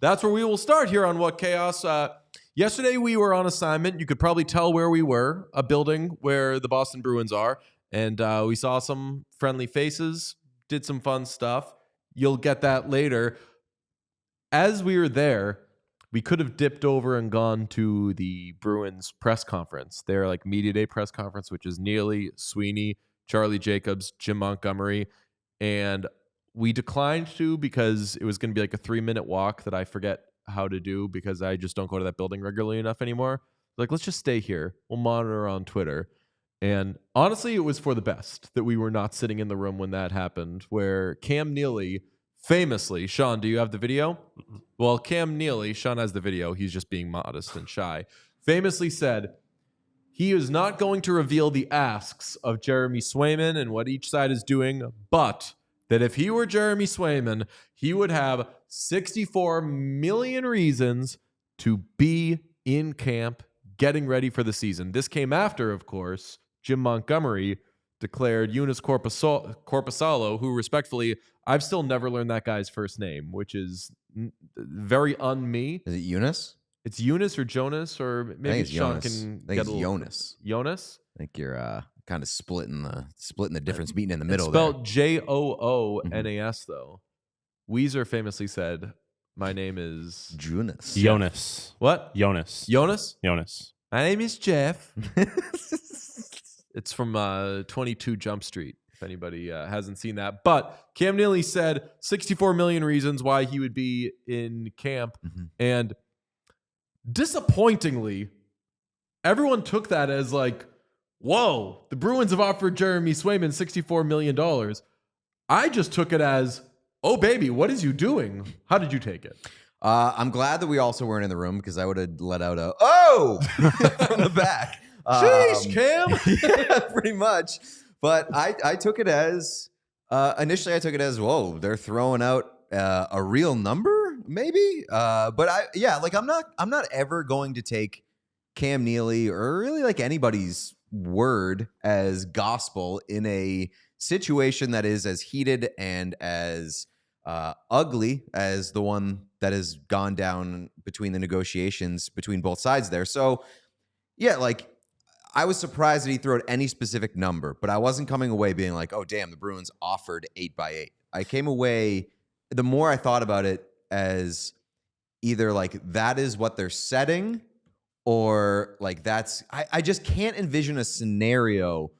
That's where we will start here on What Chaos. Yesterday we were on assignment. You could probably tell where we were, a building where the Boston Bruins are. And we saw some friendly faces, did some fun stuff. You'll get that later. As we were there, we could have dipped over and gone to the Bruins press conference. Their like media day press conference, which is Neely, Sweeney, Charlie Jacobs, Jim Montgomery. And we declined to because it was going to be like a 3-minute walk that I forget how to do because I just don't go to that building regularly enough anymore. Like, let's just stay here. We'll monitor on Twitter. And honestly, it was for the best that we were not sitting in the room when that happened, where Cam Neely famously, Sean, do you have the video? Well, Cam Neely, Sean has the video. He's just being modest and shy. Famously said, he is not going to reveal the asks of Jeremy Swayman and what each side is doing, but that if he were Jeremy Swayman, he would have 64 million reasons to be in camp getting ready for the season. This came after, of course, Jim Montgomery declared Eunice Corpusalo, who respectfully, I've still never learned that guy's first name, which is very un-me. Is it Eunice? It's Eunice or Jonas, or maybe Sean can get a little... Jonas. Jonas? I think you're kind of splitting the difference, meeting in the middle. It's spelled Joonas, though. Weezer famously said, "My name is Jonas." Jonas. What? Jonas. Jonas? Jonas. My name is Jeff. It's from 22 Jump Street, if anybody hasn't seen that. But Cam Neely said 64 million reasons why he would be in camp. Mm-hmm. And disappointingly, everyone took that as like, whoa, the Bruins have offered Jeremy Swayman $64 million. I just took it as, oh, baby, what is you doing? How did you take it? I'm glad that we also weren't in the room because I would have let out a, oh, from the back. Sheesh, Cam. Yeah, pretty much. But I took it as, initially I took it as, whoa, they're throwing out a real number, maybe. But I'm not ever going to take Cam Neely or really like anybody's word as gospel in a situation that is as heated and as ugly as the one that has gone down between the negotiations between both sides there. So yeah, like I was surprised that he threw out any specific number, but I wasn't coming away being like, oh damn, the Bruins offered 8x8. I came away, the more I thought about it, as either like that is what they're setting, or like that's, I just can't envision a scenario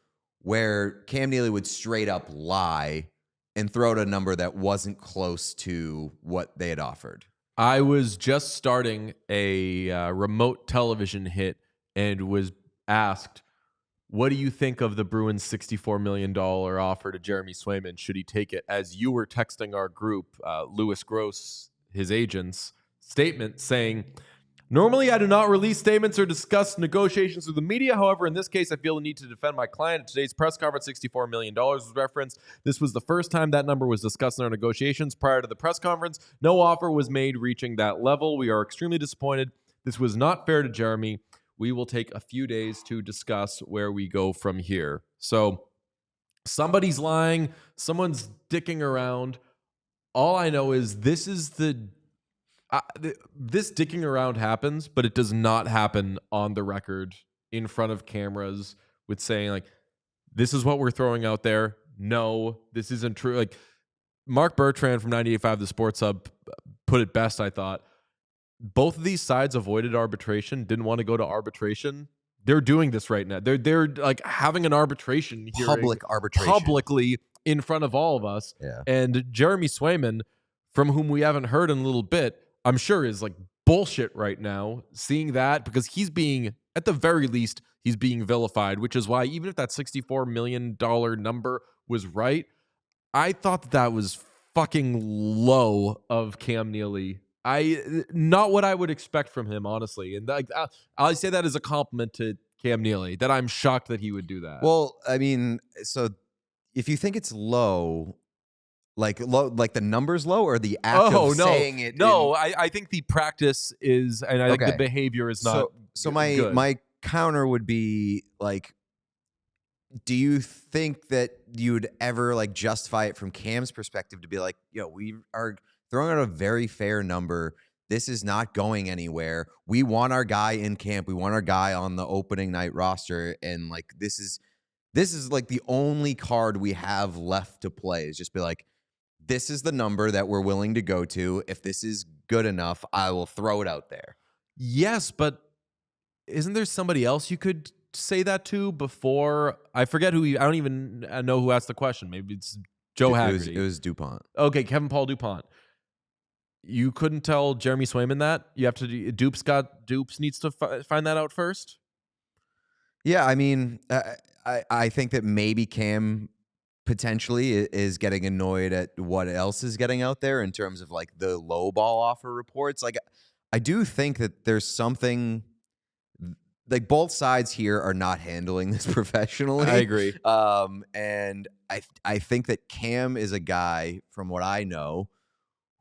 where Cam Neely would straight up lie and throw out a number that wasn't close to what they had offered. I was just starting a remote television hit and was asked, what do you think of the Bruins' $64 million offer to Jeremy Swayman? Should he take it? As you were texting our group, Louis Gross, his agent's statement saying, normally, I do not release statements or discuss negotiations with the media. However, in this case, I feel the need to defend my client. At today's press conference, $64 million was referenced. This was the first time that number was discussed in our negotiations. Prior to the press conference, no offer was made reaching that level. We are extremely disappointed. This was not fair to Jeremy. We will take a few days to discuss where we go from here. So somebody's lying. Someone's dicking around. All I know is this dicking around happens, but it does not happen on the record in front of cameras with saying like, this is what we're throwing out there. No, this isn't true. Like Mark Bertrand from 98.5 The Sports Hub put it best, I thought. Both of these sides avoided arbitration, didn't want to go to arbitration. They're doing this right now. They're like having an arbitration hearing Public arbitration. publicly in front of all of us. Yeah. And Jeremy Swayman, from whom we haven't heard in a little bit, I'm sure is like bullshit right now, seeing that, because he's being, at the very least, he's being vilified, which is why even if that $64 million number was right, I thought that was fucking low of Cam Neely. Not what I would expect from him, honestly. And I say that as a compliment to Cam Neely, that I'm shocked that he would do that. Well, I mean, so if you think it's low, like the number's low, or the act of saying it? No, I think the practice is, and I think the behavior is not. So good. my counter would be like, do you think that you'd ever like justify it from Cam's perspective to be like, yo, we are throwing out a very fair number this is not going anywhere. We want our guy in camp. We want our guy on the opening night roster. And like, this is like the only card we have left to play is just be like, this is the number that we're willing to go to. If this is good enough, I will throw it out there. Yes, but isn't there somebody else you could say that to before? I forget who. I don't even know who asked the question. Maybe it's Joe Haggerty. It was DuPont. Okay, Kevin Paul DuPont. You couldn't tell Jeremy Swayman that? You have to. Dupes needs to find that out first. Yeah, I mean, I think that maybe Cam potentially is getting annoyed at what else is getting out there in terms of like the low ball offer reports. Like, I do think that there's something. Like, both sides here are not handling this professionally. I agree. And I think that Cam is a guy, from what I know,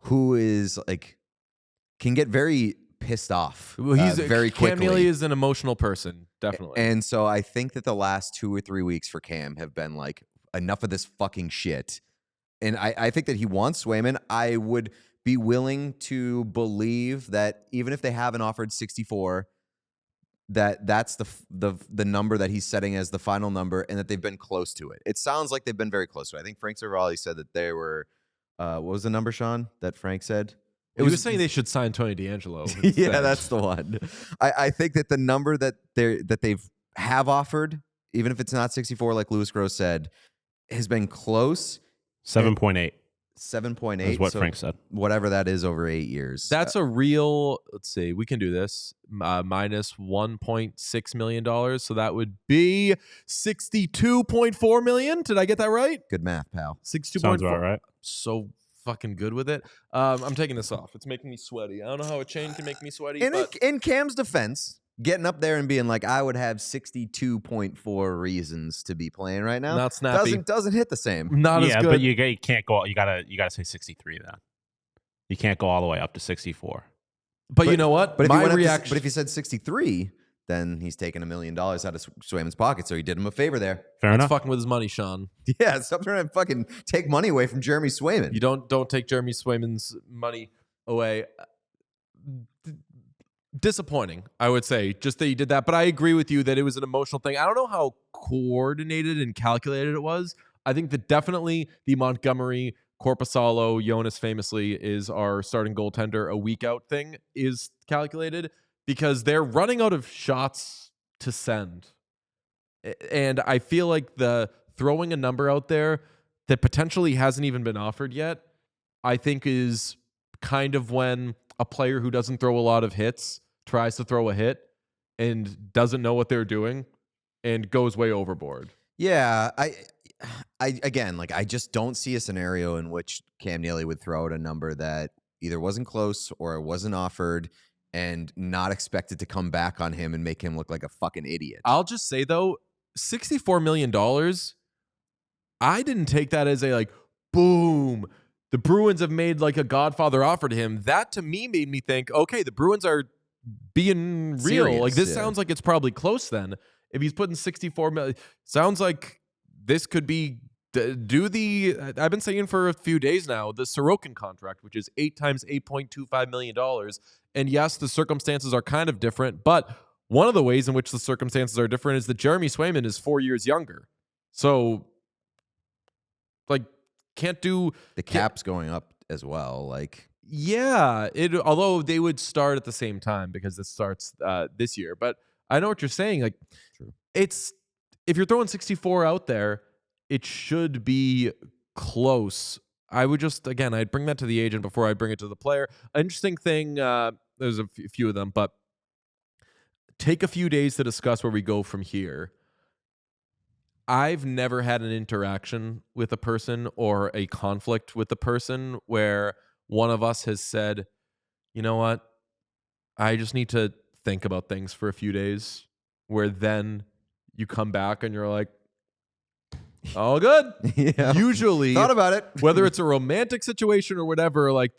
who is like can get very pissed off. Well, he's very quickly. Cam Neely is an emotional person, definitely. And so I think that the last 2 or 3 weeks for Cam have been like, enough of this fucking shit. And I think that he wants Swayman. I would be willing to believe that even if they haven't offered 64, that's the number that he's setting as the final number, and that they've been close to it. It sounds like they've been very close to it. I think Frank Cervalli said that they were. What was the number, Sean? That Frank said. He was saying they should sign Tony D'Angelo. Yeah, that's the one. I think that the number that they've offered, even if it's not 64, like Louis Gross said, has been close. 7.8. 7.8 is what Frank said. Whatever that is over 8 years. That's a real, let's see, we can do this. Minus $1.6 million. So that would be $62.4 million. Did I get that right? Good math, pal. 62.4. Sounds about right. So fucking good with it. I'm taking this off. It's making me sweaty. I don't know how a chain can make me sweaty. In Cam's defense, getting up there and being like, I would have 62.4 reasons to be playing right now. Not snappy. Doesn't hit the same. Not as good. But you can't go. You gotta say 63 then. You can't go all the way up to 64. But you know what? But My reaction. But if you said 63, then he's taking $1 million out of Swayman's pocket. So he did him a favor there. Fair enough. Fucking with his money, Sean. Yeah, stop trying to fucking take money away from Jeremy Swayman. You don't take Jeremy Swayman's money away. Disappointing, I would say, just that you did that. But I agree with you that it was an emotional thing. I don't know how coordinated and calculated it was. I think that definitely the Montgomery, Korpisalo, Jonas famously is our starting goaltender a week out thing is calculated because they're running out of shots to send. And I feel like the throwing a number out there that potentially hasn't even been offered yet, I think is kind of when a player who doesn't throw a lot of hits tries to throw a hit and doesn't know what they're doing and goes way overboard. Yeah, I again, like, I just don't see a scenario in which Cam Neely would throw out a number that either wasn't close or wasn't offered and not expected to come back on him and make him look like a fucking idiot. I'll just say, though, $64 million, I didn't take that as a, like, boom, the Bruins have made, like, a Godfather offer to him. That, to me, made me think, okay, the Bruins are being real. Serious, like, this yeah. sounds like it's probably close then. If he's putting $64 million, sounds like this could be I've been saying for a few days now, the Sorokin contract, which is 8 times $8.25 million. And yes, the circumstances are kind of different, but one of the ways in which the circumstances are different is that Jeremy Swayman is 4 years younger. So, like, can't do... The cap's going up as well, like... Yeah, although they would start at the same time because it starts this year. But I know what you're saying. Like, True. It's... If you're throwing 64 out there, it should be close. I would just, again, I'd bring that to the agent before I bring it to the player. An interesting thing, there's a few of them, but take a few days to discuss where we go from here. I've never had an interaction with a person or a conflict with a person where one of us has said, you know what, I just need to think about things for a few days, where then you come back and you're like, all good. Yeah. Usually, Thought about it. whether it's a romantic situation or whatever, like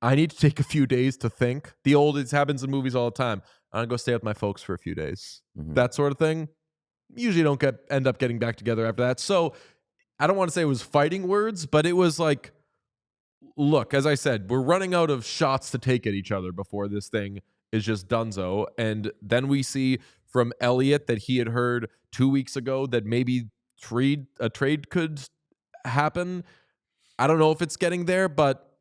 I need to take a few days to think. It happens in movies all the time. I'm going to go stay with my folks for a few days. Mm-hmm. That sort of thing. Usually don't end up getting back together after that. So I don't want to say it was fighting words, but it was like, look, as I said, we're running out of shots to take at each other before this thing is just donezo. And then we see from Elliott that he had heard 2 weeks ago that maybe a trade could happen. I don't know if it's getting there, but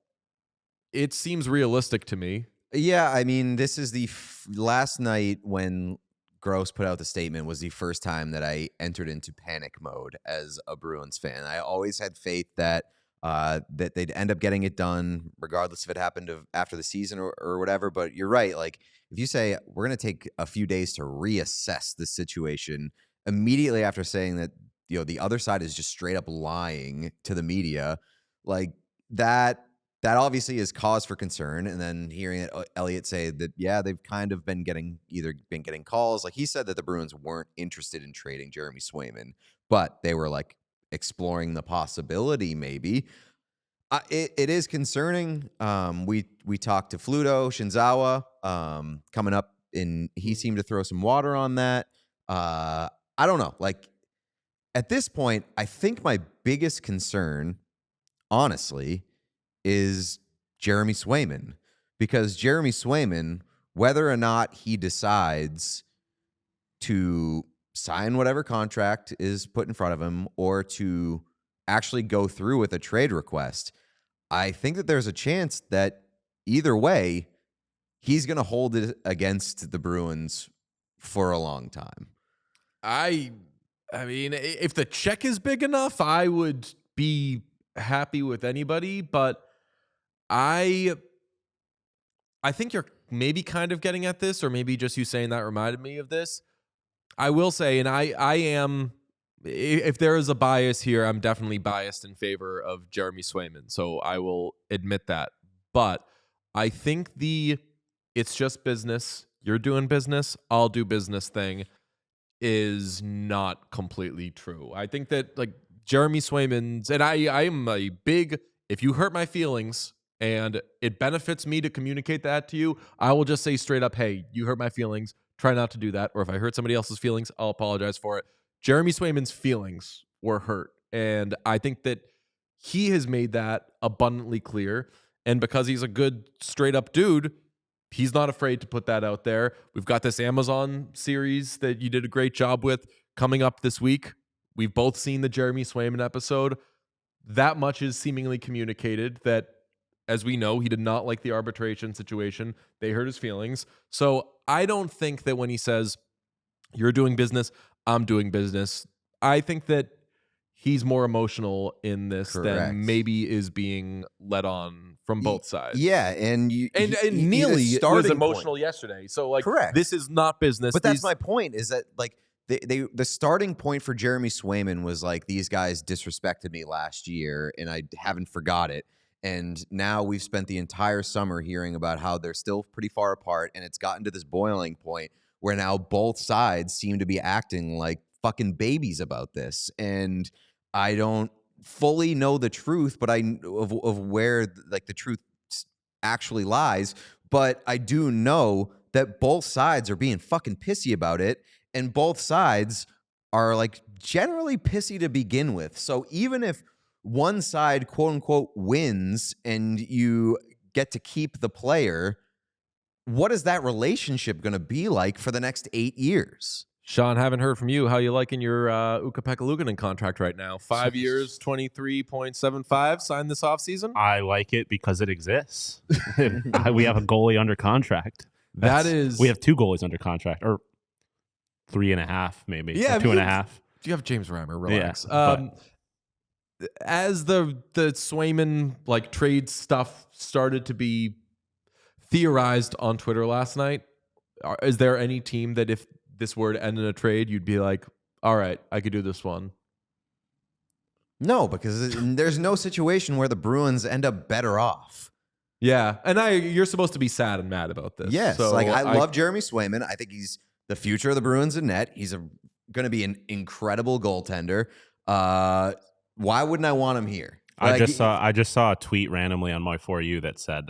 it seems realistic to me. Yeah, I mean, this is the last night when Gross put out the statement was the first time that I entered into panic mode as a Bruins fan. I always had faith that that they'd end up getting it done, regardless if it happened after the season or whatever. But you're right. Like, if you say we're going to take a few days to reassess the situation immediately after saying that, you know, the other side is just straight up lying to the media, like that obviously is cause for concern. And then hearing Elliott say that, yeah, they've kind of been getting calls. Like, he said that the Bruins weren't interested in trading Jeremy Swayman, but they were like exploring the possibility maybe. It is concerning. We talked to Fluto Shinzawa coming up, and he seemed to throw some water on that. I don't know. Like, at this point, I think my biggest concern, honestly, is Jeremy Swayman, because Jeremy Swayman, whether or not he decides to sign whatever contract is put in front of him or to actually go through with a trade request, I think that there's a chance that either way, he's going to hold it against the Bruins for a long time. I mean, if the check is big enough, I would be happy with anybody, but I think you're maybe kind of getting at this, or maybe just you saying that reminded me of this. I will say, and I am, if there is a bias here, I'm definitely biased in favor of Jeremy Swayman. So I will admit that. But I think it's just business. You're doing business, I'll do business thing is not completely true. I think that, like, Jeremy Swayman's, and I am a big, if you hurt my feelings and it benefits me to communicate that to you, I will just say straight up, hey, you hurt my feelings. Try not to do that. Or if I hurt somebody else's feelings, I'll apologize for it. Jeremy Swayman's feelings were hurt. And I think that he has made that abundantly clear. And because he's a good, straight up dude, he's not afraid to put that out there. We've got this Amazon series that you did a great job with coming up this week. We've both seen the Jeremy Swayman episode. That much is seemingly communicated that, as we know, he did not like the arbitration situation. They hurt his feelings. So I don't think that when he says, you're doing business, I'm doing business, I think that he's more emotional in this than maybe is being led on from both sides. Yeah, and Neely was emotional yesterday. So, like, correct. This is not business. But that's my point, is that, like, the starting point for Jeremy Swayman was like, these guys disrespected me last year and I haven't forgot it. And now we've spent the entire summer hearing about how they're still pretty far apart, and it's gotten to this boiling point where now both sides seem to be acting like fucking babies about this. And I don't fully know the truth, but of where, like, the truth actually lies. But I do know that both sides are being fucking pissy about it, and both sides are, like, generally pissy to begin with. So even if one side, quote unquote, wins and you get to keep the player, what is that relationship going to be like for the next 8 years? Sean, haven't heard from you. How you liking your Ukko-Pekka Luukkonen contract right now? 5 years, 23.75, signed this offseason? I like it because it exists. We have a goalie under contract. We have 2 goalies under contract, or 3.5 maybe. Yeah, 2.5. You have James Reimer. Relax. Yeah, as the Swayman, like, trade stuff started to be theorized on Twitter last night, is there any team that if this were to end in a trade, you'd be like, all right, I could do this one? No, because there's no situation where the Bruins end up better off. Yeah, and you're supposed to be sad and mad about this. Yes, so like, I love Jeremy Swayman. I think he's the future of the Bruins in net. He's going to be an incredible goaltender. Why wouldn't I want him here? I just saw a tweet randomly on my For You that said,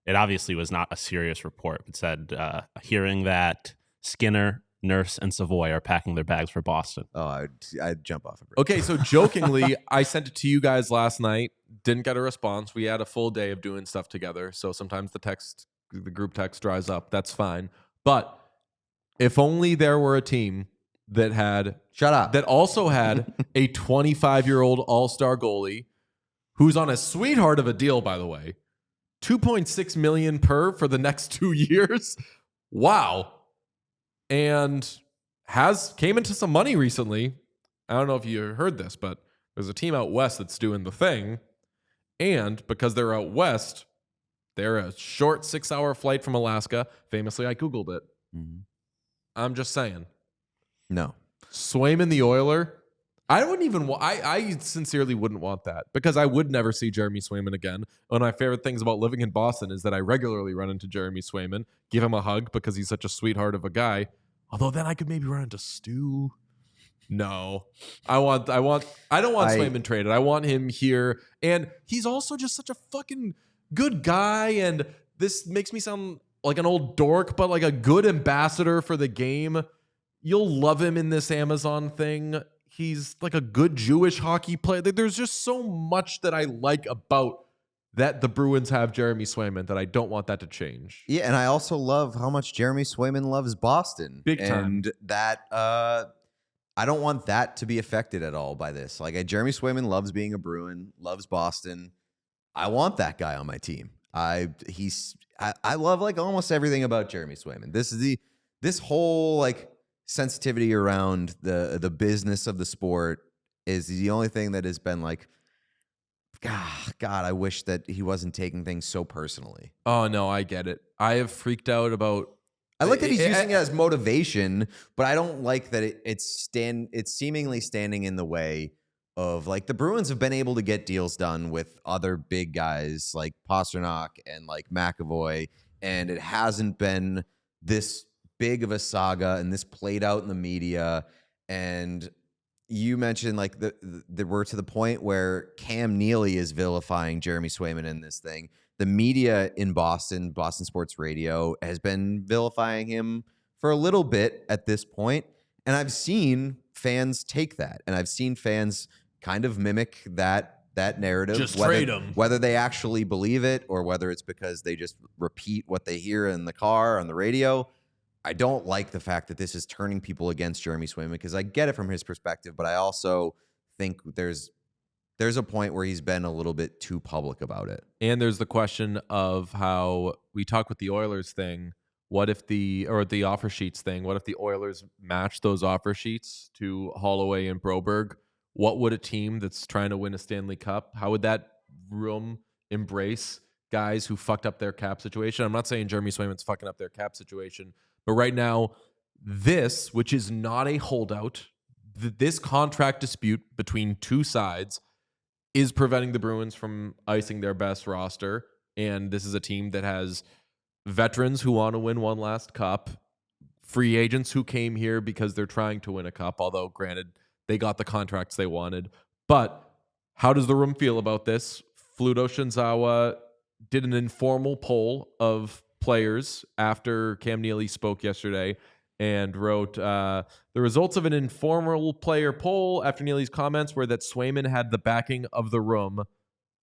it obviously was not a serious report, but said, hearing that Skinner, Nurse, and Savoy are packing their bags for Boston. Oh, I'd jump off a bridge. Okay, so jokingly, I sent it to you guys last night didn't get a response. We had a full day of doing stuff together. So sometimes the group text dries up. That's fine. But if only there were a team that also had a 25-year-old all-star goalie who's on a sweetheart of a deal, by the way. $2.6 million per for the next 2 years. Wow. And came into some money recently. I don't know if you heard this, but there's a team out west that's doing the thing. And because they're out west, they're a short 6-hour flight from Alaska. Famously, I Googled it. Mm-hmm. I'm just saying. No. Swayman the Oiler. I wouldn't even. I sincerely wouldn't want that because I would never see Jeremy Swayman again. One of my favorite things about living in Boston is that I regularly run into Jeremy Swayman, give him a hug because he's such a sweetheart of a guy. Although then I could maybe run into Stu. No, I don't want Swayman traded. I want him here, and he's also just such a fucking good guy. And this makes me sound like an old dork, but like a good ambassador for the game. You'll love him in this Amazon thing. He's like a good Jewish hockey player. There's just so much that I like about that the Bruins have Jeremy Swayman that I don't want that to change. Yeah, and I also love how much Jeremy Swayman loves Boston. Big time. And that I don't want that to be affected at all by this. Like Jeremy Swayman loves being a Bruin, loves Boston. I want that guy on my team. I love like almost everything about Jeremy Swayman. This whole like sensitivity around the business of the sport is the only thing that has been like, God, I wish that he wasn't taking things so personally. Oh no, I get it. I have freaked out about. I like that he's using it as motivation, but I don't like that it's seemingly standing in the way of like the Bruins have been able to get deals done with other big guys like Pasternak and like McAvoy, and it hasn't been this big of a saga and this played out in the media. And you mentioned like we're to the point where Cam Neely is vilifying Jeremy Swayman in this thing. The media in Boston Sports Radio, has been vilifying him for a little bit at this point. And I've seen fans take that, and I've seen fans kind of mimic that narrative. Just trade him. Whether they actually believe it or whether it's because they just repeat what they hear in the car, on the radio. I don't like the fact that this is turning people against Jeremy Swayman because I get it from his perspective, but I also think there's a point where he's been a little bit too public about it. And there's the question of how we talk with the Oilers thing. What if the offer sheets thing? What if the Oilers match those offer sheets to Holloway and Broberg? What would a team that's trying to win a Stanley Cup? How would that room embrace guys who fucked up their cap situation? I'm not saying Jeremy Swayman's fucking up their cap situation, but right now, this, which is not a holdout, this contract dispute between two sides is preventing the Bruins from icing their best roster. And this is a team that has veterans who want to win one last cup, free agents who came here because they're trying to win a cup, although granted, they got the contracts they wanted. But how does the room feel about this? Fluto Shinzawa did an informal poll of players after Cam Neely spoke yesterday and wrote, the results of an informal player poll after Neely's comments were that Swayman had the backing of the room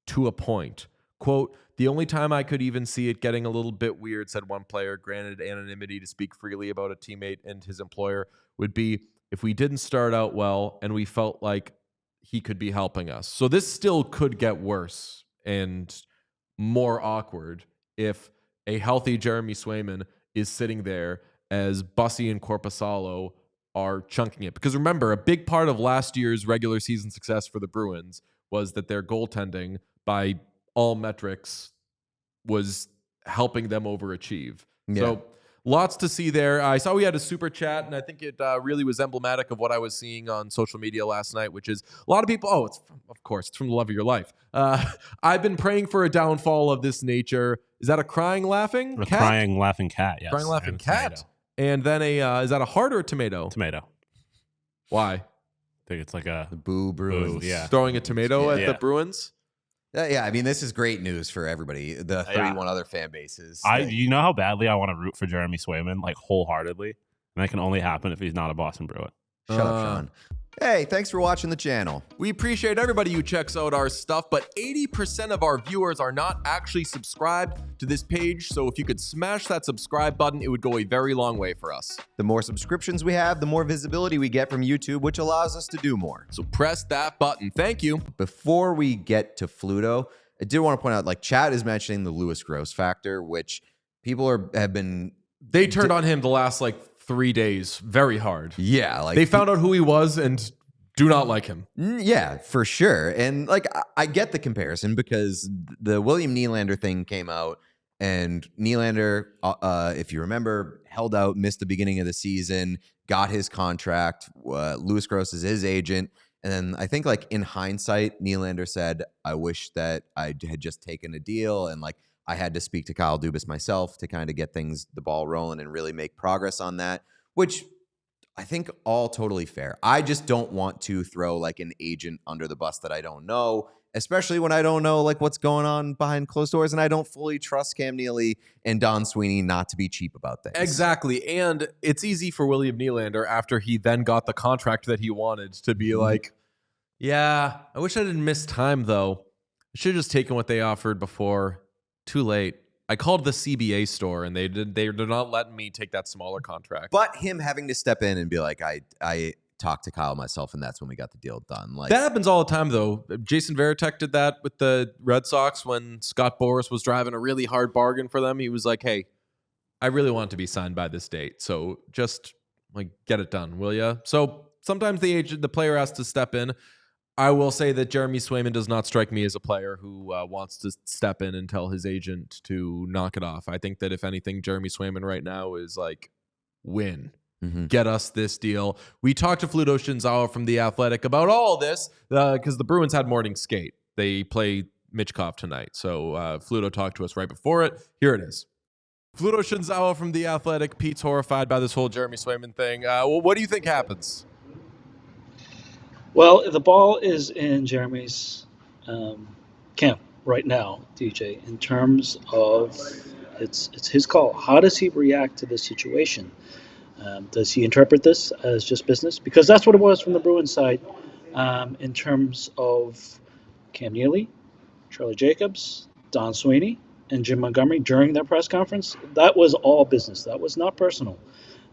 to a point. Quote, the only time I could even see it getting a little bit weird, said one player, granted anonymity to speak freely about a teammate and his employer, would be if we didn't start out well and we felt like he could be helping us. So this still could get worse and more awkward if a healthy Jeremy Swayman is sitting there as Bussy and Korpisalo are chunking it. Because remember, a big part of last year's regular season success for the Bruins was that their goaltending, by all metrics, was helping them overachieve. Yeah. So lots to see there. I saw we had a super chat, and I think it really was emblematic of what I was seeing on social media last night, which is a lot of people, it's from the love of your life. I've been praying for a downfall of this nature. Is that a crying, laughing cat? Crying, laughing cat, yes. Crying, laughing cat. And then is that a heart or a tomato? Tomato. Why? I think it's like a the Boo Bruins. Boo, yeah. Throwing a tomato at the Bruins? Yeah, I mean, this is great news for everybody. The 31 other fan bases. You know how badly I want to root for Jeremy Swayman, like wholeheartedly? And that can only happen if he's not a Boston Bruin. Shut up, Sean. Hey, thanks for watching the channel. We appreciate everybody who checks out our stuff, but 80% of our viewers are not actually subscribed to this page, so if you could smash that subscribe button, it would go a very long way for us. The more subscriptions we have, the more visibility we get from YouTube, which allows us to do more. So press that button. Thank you. Before we get to Fluto, I did want to point out, like, Chad is mentioning the Lewis Gross factor, which people have been... They turned on him the last, 3 days very hard. Yeah, like... They found out who he was and do not like him. Yeah, for sure. And, I get the comparison because the William Nylander thing came out, and Nylander, if you remember, held out, missed the beginning of the season, got his contract. Lewis Gross is his agent. And then I think, in hindsight, Nylander said, I wish that I had just taken a deal, and, I had to speak to Kyle Dubas myself to kind of get the ball rolling and really make progress on that, which I think all totally fair. I just don't want to throw an agent under the bus that I don't know, especially when I don't know what's going on behind closed doors, and I don't fully trust Cam Neely and Don Sweeney not to be cheap about things. Exactly. And it's easy for William Nylander, after he then got the contract that he wanted, to be yeah, I wish I didn't miss time, though. I should have just taken what they offered before. Too late. I called the CBA store, and they're not letting me take that smaller contract. But him having to step in and be like, I talked to Kyle myself, and that's when we got the deal done. That happens all the time, though. Jason Varitek did that with the Red Sox when Scott Boras was driving a really hard bargain for them. He was like, hey, I really want to be signed by this date, so just get it done, will ya? So sometimes the player has to step in. I will say that Jeremy Swayman does not strike me as a player who wants to step in and tell his agent to knock it off. I think that if anything, Jeremy Swayman right now is win. Mm-hmm. Get us this deal. We talked to Fluto Shinzawa from The Athletic about all this because the Bruins had morning skate. They play Michkov tonight. So Fluto talked to us right before it. Here it is. Fluto Shinzawa from The Athletic. Pete's horrified by this whole Jeremy Swayman thing. What do you think happens? Well, the ball is in Jeremy's camp right now, DJ, in terms of it's his call. How does he react to this situation? Does he interpret this as just business? Because that's what it was from the Bruins side in terms of Cam Neely, Charlie Jacobs, Don Sweeney, and Jim Montgomery during their press conference. That was all business. That was not personal.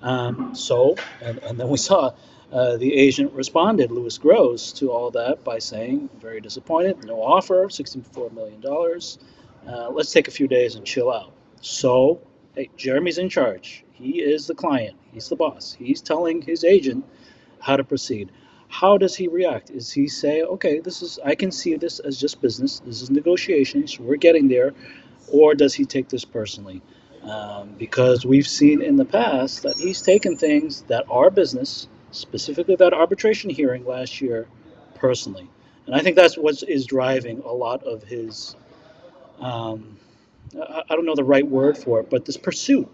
And then we saw the agent responded, Lewis Gross, to all that by saying, very disappointed, no offer, $64 million. Let's take a few days and chill out. So, hey, Jeremy's in charge. He is the client. He's the boss. He's telling his agent how to proceed. How does he react? Is he say, okay, I can see this as just business. This is negotiations. We're getting there. Or does he take this personally? Because we've seen in the past that he's taken things that are business, specifically that arbitration hearing last year, personally. And I think that's what is driving a lot of his, I don't know the right word for it, but this pursuit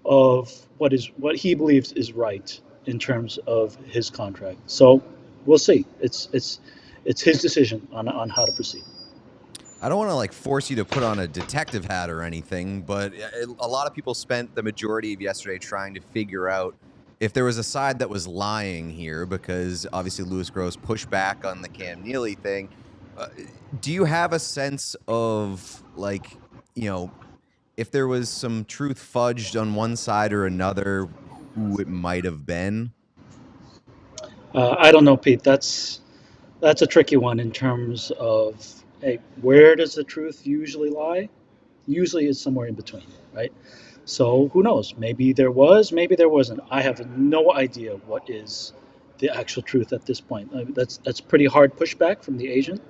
of what he believes is right in terms of his contract. So we'll see. It's his decision on how to proceed. I don't want to force you to put on a detective hat or anything, but a lot of people spent the majority of yesterday trying to figure out if there was a side that was lying here, because obviously Lewis Gross pushed back on the Cam Neely thing. Do you have a sense of if there was some truth fudged on one side or another, who it might have been? I don't know, Pete. That's a tricky one in terms of, hey, where does the truth usually lie? Usually it's somewhere in between, right? So who knows? Maybe there was, maybe there wasn't. I have no idea what is the actual truth at this point. That's pretty hard pushback from the agent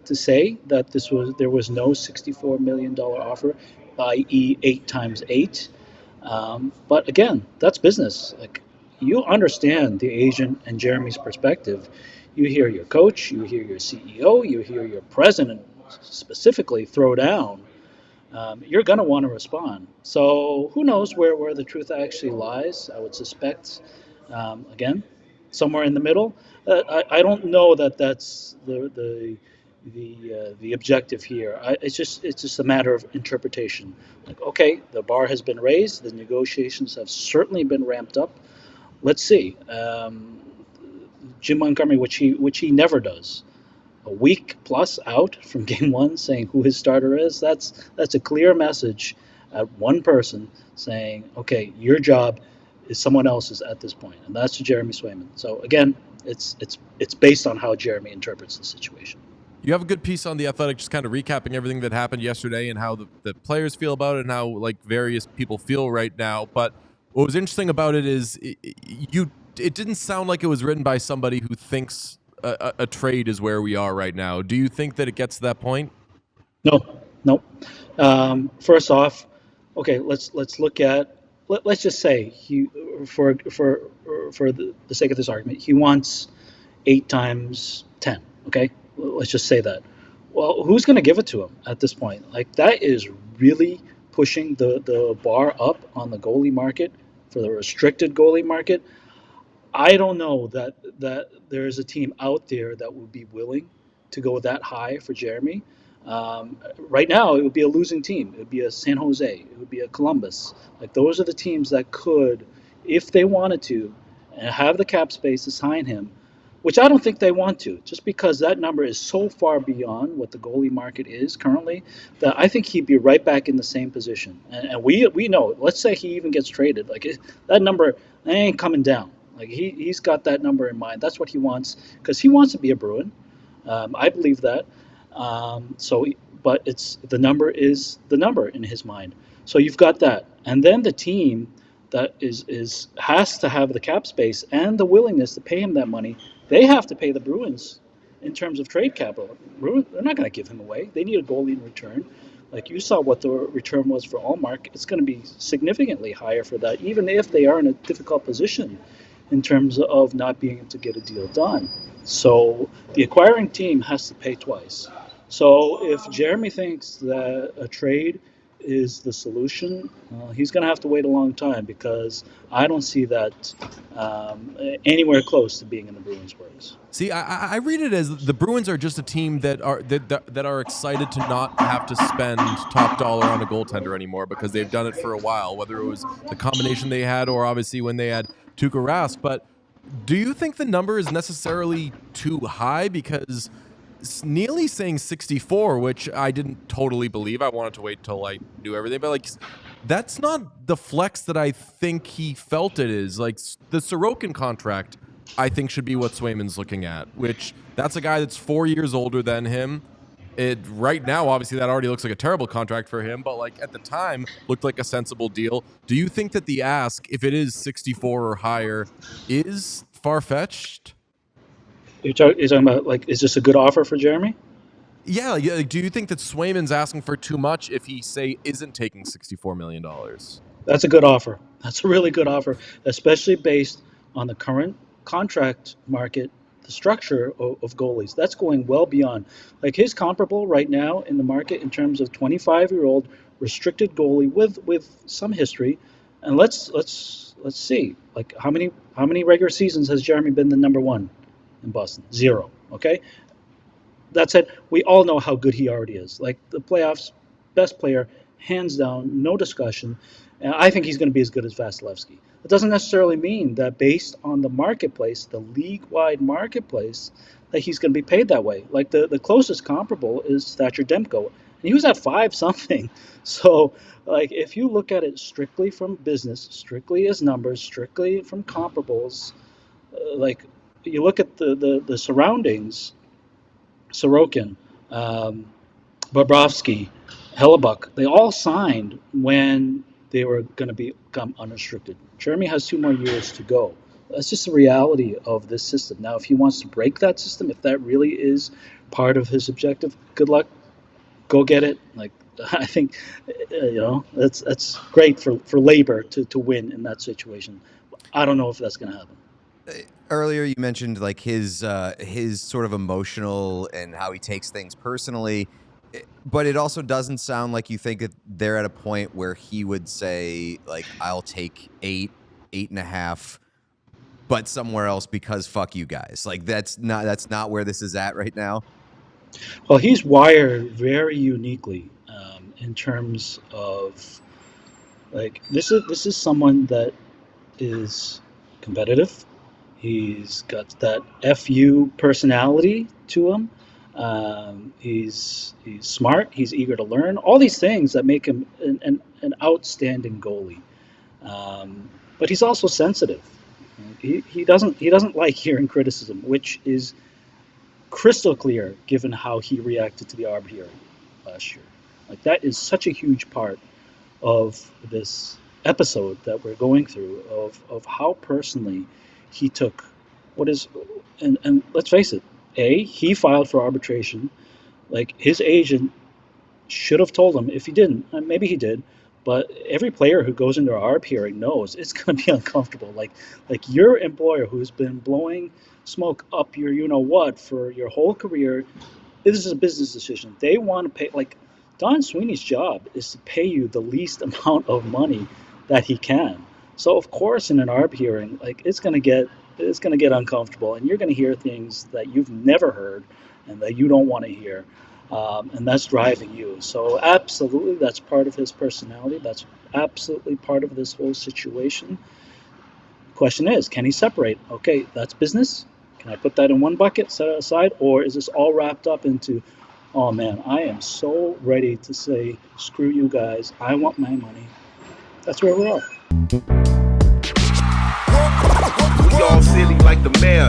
to say that there was no $64 million offer, i.e. 8 times 8. But again, that's business. You understand the agent and Jeremy's perspective. You hear your coach, you hear your CEO, you hear your president specifically throw down. You're going to want to respond. So who knows where the truth actually lies? I would suspect, again, somewhere in the middle. I don't know that that's the objective here. It's just a matter of interpretation. Okay, the bar has been raised. The negotiations have certainly been ramped up. Let's see. Jim Montgomery, which he never does, a week plus out from game one, saying who his starter is. That's a clear message at one person saying, okay, your job is someone else's at this point, and that's Jeremy Swayman. So again, it's based on how Jeremy interprets the situation. You have a good piece on The Athletic, just kind of recapping everything that happened yesterday and how the players feel about it and how like various people feel right now. But what was interesting about it is it didn't sound like it was written by somebody who thinks a trade is where we are right now. Do you think that it gets to that point? No. First off, okay, let's look at let's just say he for the sake of this argument, he wants 8 times 10. Okay, let's just say that. Well, who's going to give it to him at this point? Like that is really pushing the bar up on the goalie market for the restricted goalie market. I don't know that there is a team out there that would be willing to go that high for Jeremy. Right now, it would be a losing team. It would be a San Jose. It would be a Columbus. Like those are the teams that could, if they wanted to, and have the cap space to sign him, which I don't think they want to, just because that number is so far beyond what the goalie market is currently, that I think he'd be right back in the same position. And we know, let's say he even gets traded, like that number ain't coming down. Like he's got that number in mind. That's what he wants because he wants to be a Bruin. I believe that. But it's the number is the number in his mind. So you've got that, and then the team that has to have the cap space and the willingness to pay him that money. They have to pay the Bruins in terms of trade capital. Bruins, they're not going to give him away. They need a goalie in return. Like you saw what the return was for Allmark. It's going to be significantly higher for that, even if they are in a difficult position in terms of not being able to get a deal done. So the acquiring team has to pay twice. So if Jeremy thinks that a trade is the solution, he's going to have to wait a long time because I don't see that anywhere close to being in the Bruins' works. See, I read it as the Bruins are just a team that are excited to not have to spend top dollar on a goaltender anymore because they've done it for a while, whether it was the combination they had or obviously when they had Tuukka Rask. But do you think the number is necessarily too high? Because Neely's saying 64, which I didn't totally believe. I wanted to wait till I knew everything, but like that's not the flex that I think he felt it is. Like the Sorokin contract, I think should be what Swayman's looking at, which that's a guy that's 4 years older than him. It right now, obviously, that already looks like a terrible contract for him, but like at the time, looked like a sensible deal. Do you think that the ask, if it is 64 or higher, is far-fetched? You're talking about, like, is this a good offer for Jeremy? Yeah, like, do you think that Swayman's asking for too much if he, say, isn't taking $64 million? That's a good offer. That's a really good offer, especially based on the current contract market, the structure of goalies. That's going well beyond. Like his comparable right now in the market in terms of 25-year-old restricted goalie with some history. And let's see, like how many regular seasons has Jeremy been the number one in Boston? 0. Okay. That said, we all know how good he already is. Like the playoffs, best player, hands down, no discussion. And I think he's going to be as good as Vasilevsky. It doesn't necessarily mean that based on the marketplace, the league-wide marketplace, that he's going to be paid that way. Like the closest comparable is Thatcher Demko, and he was at 5 something. So, like if you look at it strictly from business, strictly as numbers, strictly from comparables, like you look at the surroundings, Sorokin, Bobrovsky, Hellebuck, they all signed when they were going to become unrestricted. Jeremy has 2 more years to go. That's just the reality of this system. Now, if he wants to break that system, if that really is part of his objective, good luck. Go get it. Like I think, that's great for labor to win in that situation. I don't know if that's going to happen. Earlier, you mentioned like his sort of emotional and how he takes things personally. But it also doesn't sound like you think that they're at a point where he would say, like, I'll take 8.5, but somewhere else because fuck you guys. Like that's not where this is at right now. Well, he's wired very uniquely in terms of like this is someone that is competitive. He's got that FU personality to him. He's smart. He's eager to learn. All these things that make him an outstanding goalie. But he's also sensitive. He doesn't like hearing criticism, which is crystal clear given how he reacted to the Arb hearing last year. Like, that is such a huge part of this episode that we're going through, of how personally he took what is, and let's face it, he filed for arbitration. Like, his agent should have told him. If he didn't, maybe he did, but every player who goes into an ARB hearing knows it's going to be uncomfortable. Like your employer who's been blowing smoke up your you-know-what for your whole career, this is a business decision. They want to pay, like, Don Sweeney's job is to pay you the least amount of money that he can. So of course, in an ARB hearing, like, it's going to get uncomfortable, and you're going to hear things that you've never heard and that you don't want to hear, and that's driving you. So absolutely, that's part of his personality. That's absolutely part of this whole situation. Question is, can he separate? Okay, that's business. Can I put that in one bucket, set it aside, or is this all wrapped up into, oh man, I am so ready to say, screw you guys, I want my money. That's where we're at. We all silly like the mayor.